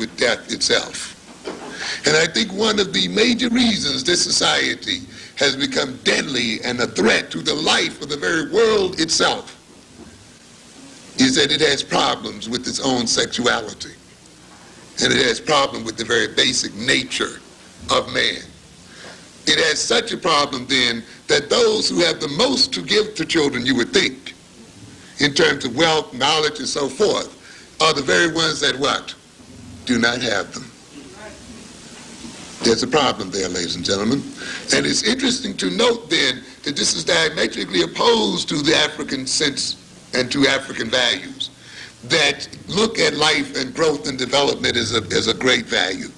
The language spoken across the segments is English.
with death itself. And I think one of the major reasons this society has become deadly and a threat to the life of the very world itself is that it has problems with its own sexuality. And it has problems with the very basic nature of man. It has such a problem then that those who have the most to give to children, you would think, in terms of wealth, knowledge, and so forth, are the very ones that what? Do not have them. There's a problem there, ladies and gentlemen. And it's interesting to note then that this is diametrically opposed to the African sense and to African values that look at life and growth and development as a great value.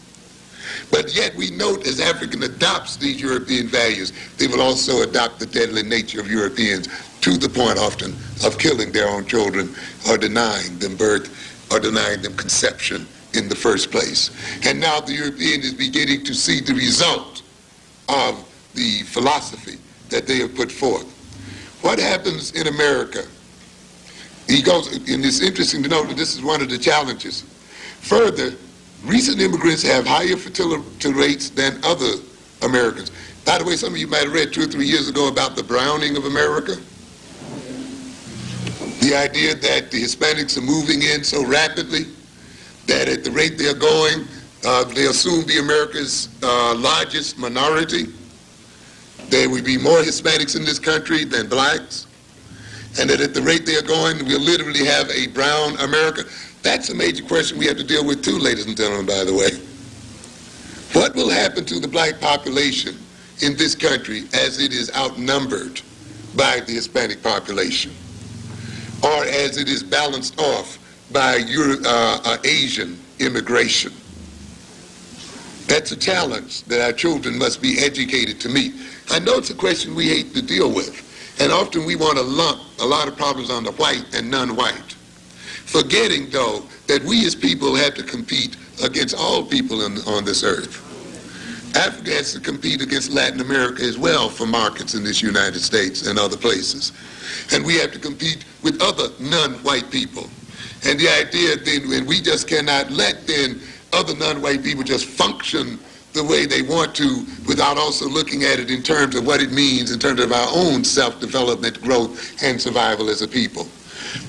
But yet we note as African adopts these European values, they will also adopt the deadly nature of Europeans to the point often of killing their own children or denying them birth or denying them conception in the first place. And now the European is beginning to see the result of the philosophy that they have put forth. What happens in America? He goes, and it's interesting to note that this is one of the challenges. Further, recent immigrants have higher fertility rates than other Americans. By the way, some of you might have read 2 or 3 years ago about the browning of America. The idea that the Hispanics are moving in so rapidly that at the rate they're going, they'll soon be America's largest minority. There will be more Hispanics in this country than blacks. And that at the rate they're going, we'll literally have a brown America. That's a major question we have to deal with too, ladies and gentlemen, by the way. What will happen to the black population in this country as it is outnumbered by the Hispanic population? Or as it is balanced off by Asian immigration? That's a challenge that our children must be educated to meet. I know it's a question we hate to deal with, and often we want to lump a lot of problems on the white and non-white, forgetting, though, that we as people have to compete against all people on this earth. Africa has to compete against Latin America as well for markets in this United States and other places. And we have to compete with other non-white people. And the idea then, when we just cannot let then other non-white people just function the way they want to without also looking at it in terms of what it means in terms of our own self-development, growth, and survival as a people.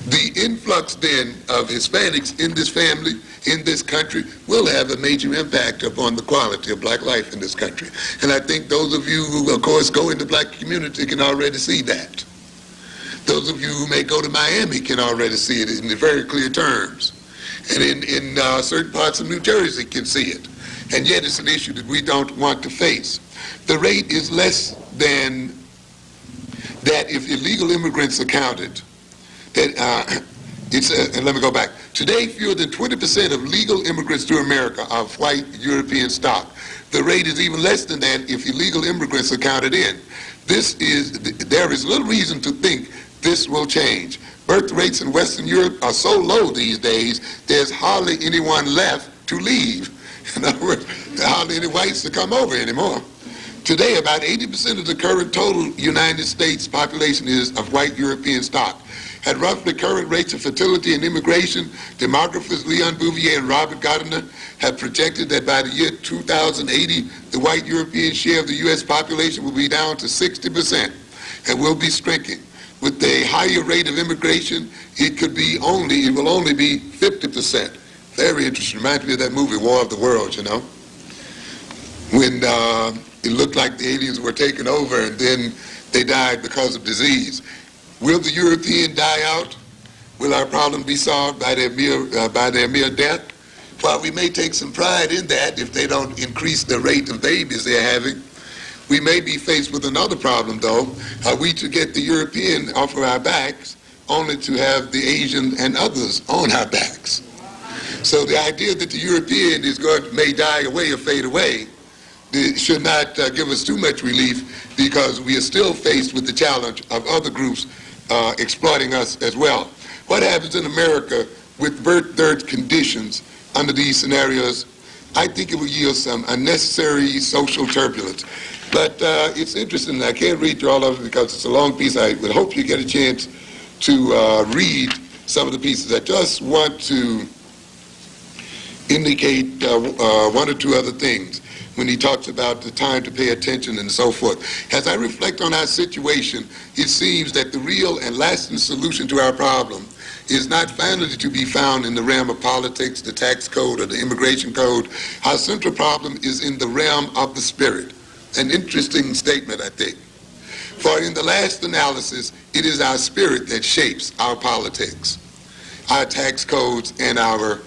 The influx then of Hispanics in this family, in this country, will have a major impact upon the quality of black life in this country. And I think those of you who, of course, go in the black community can already see that. Those of you who may go to Miami can already see it in very clear terms. And in certain parts of New Jersey can see it. And yet it's an issue that we don't want to face. The rate is less than that if illegal immigrants are counted. And let me go back. Today, fewer than 20% of legal immigrants to America are of white European stock. The rate is even less than that if illegal immigrants are counted in. There is little reason to think this will change. Birth rates in Western Europe are so low these days, there's hardly anyone left to leave. In other words, there are hardly any whites to come over anymore. Today, about 80% of the current total United States population is of white European stock. At roughly current rates of fertility and immigration, demographers Leon Bouvier and Robert Gardner have projected that by the year 2080, the white European share of the U.S. population will be down to 60% and will be shrinking. With a higher rate of immigration, it will only be 50%. Very interesting. Reminds me of that movie, War of the Worlds, you know, when it looked like the aliens were taking over and then they died because of disease. Will the European die out? Will our problem be solved by their mere death? While we may take some pride in that if they don't increase the rate of babies they're having, we may be faced with another problem, though. Are we to get the European off of our backs only to have the Asian and others on our backs? So the idea that the European may die away or fade away should not give us too much relief, because we are still faced with the challenge of other groups exploiting us as well. What happens in America with birth dearth conditions under these scenarios? I think it will yield some unnecessary social turbulence. But it's interesting. I can't read through all of it because it's a long piece. I would hope you get a chance to read some of the pieces. I just want to indicate one or two other things when he talks about the time to pay attention and so forth. As I reflect on our situation, it seems that the real and lasting solution to our problem is not finally to be found in the realm of politics, the tax code, or the immigration code. Our central problem is in the realm of the spirit. An interesting statement, I think. For in the last analysis, it is our spirit that shapes our politics, our tax codes, and our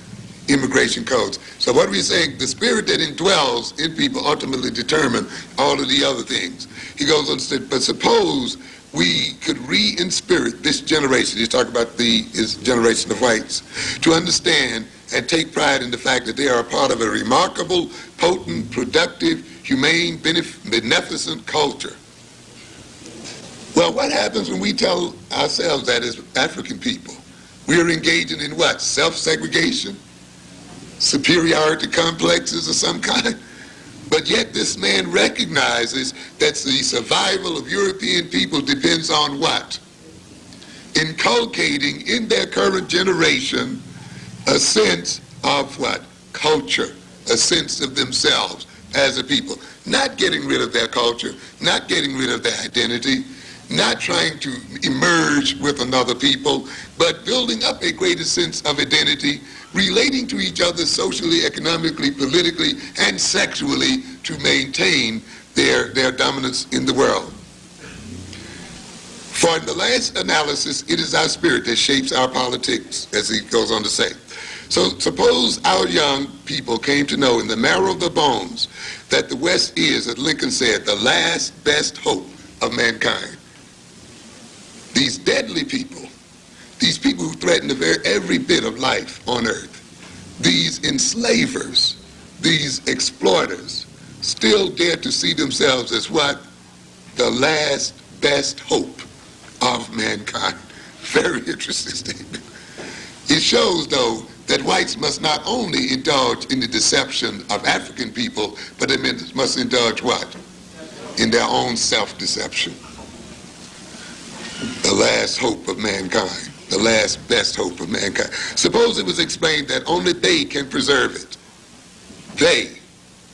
immigration codes. So what are we saying? The spirit that indwells in people ultimately determine all of the other things. He goes on to say, but suppose we could re-inspirit this generation, he's talking about his generation of whites, to understand and take pride in the fact that they are a part of a remarkable, potent, productive, humane, beneficent culture. Well, what happens when we tell ourselves that as African people? We are engaging in what? Self-segregation? Superiority complexes of some kind? But yet this man recognizes that the survival of European people depends on what? Inculcating in their current generation a sense of what? Culture, a sense of themselves as a people. Not getting rid of their culture, not getting rid of their identity, not trying to emerge with another people, but building up a greater sense of identity, relating to each other socially, economically, politically, and sexually to maintain their dominance in the world. For in the last analysis, it is our spirit that shapes our politics, as he goes on to say. So suppose our young people came to know in the marrow of their bones that the West is, as Lincoln said, the last best hope of mankind. These deadly people, these people who threaten every bit of life on earth, these enslavers, these exploiters, still dare to see themselves as what? The last best hope of mankind. Very interesting statement. It shows, though, that whites must not only indulge in the deception of African people, but they must indulge what? In their own self-deception. The last hope of mankind, the last best hope of mankind. Suppose it was explained that only they can preserve it. They,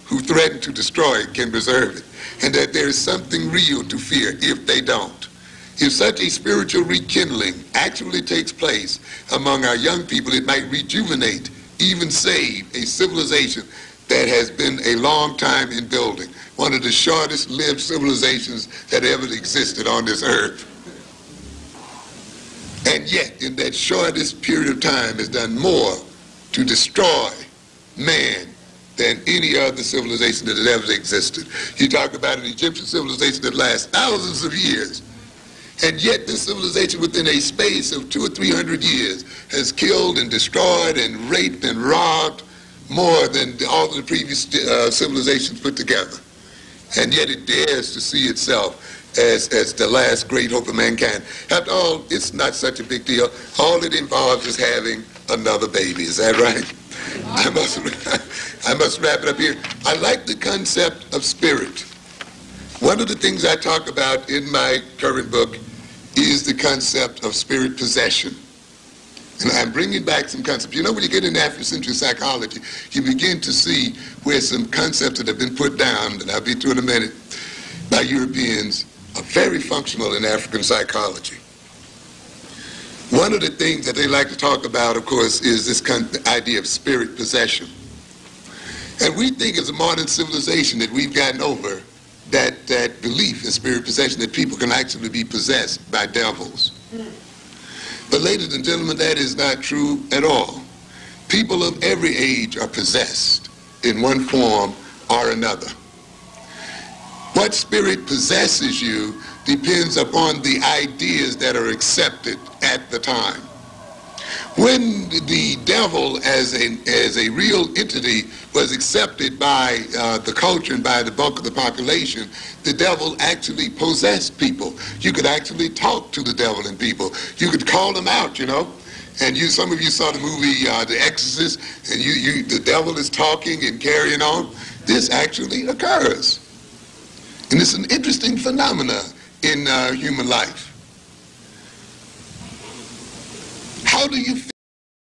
who threaten to destroy it, can preserve it, and that there is something real to fear if they don't. If such a spiritual rekindling actually takes place among our young people, it might rejuvenate, even save, a civilization that has been a long time in building, one of the shortest lived civilizations that ever existed on this earth. And yet, in that shortest period of time, has done more to destroy man than any other civilization that has ever existed. You talk about an Egyptian civilization that lasts thousands of years, and yet this civilization within a space of 200 or 300 years has killed and destroyed and raped and robbed more than all of the previous civilizations put together. And yet it dares to see itself as the last great hope of mankind. After all, it's not such a big deal. All it involves is having another baby. Is that right? I must wrap it up here. I like the concept of spirit. One of the things I talk about in my current book is the concept of spirit possession. And I'm bringing back some concepts. You know, when you get into Afrocentric psychology, you begin to see where some concepts that have been put down, and I'll be through in a minute, by Europeans, are very functional in African psychology. One of the things that they like to talk about, of course, is this idea of spirit possession. And we think as a modern civilization that we've gotten over that belief in spirit possession, that people can actually be possessed by devils. But ladies and gentlemen, that is not true at all. People of every age are possessed in one form or another. What spirit possesses you depends upon the ideas that are accepted at the time. When the devil as a real entity was accepted by the culture and by the bulk of the population, the devil actually possessed people. You could actually talk to the devil and people. You could call them out, you know. And some of you saw the movie The Exorcist, and the devil is talking and carrying on. This actually occurs. And it's an interesting phenomenon in human life. How do you feel?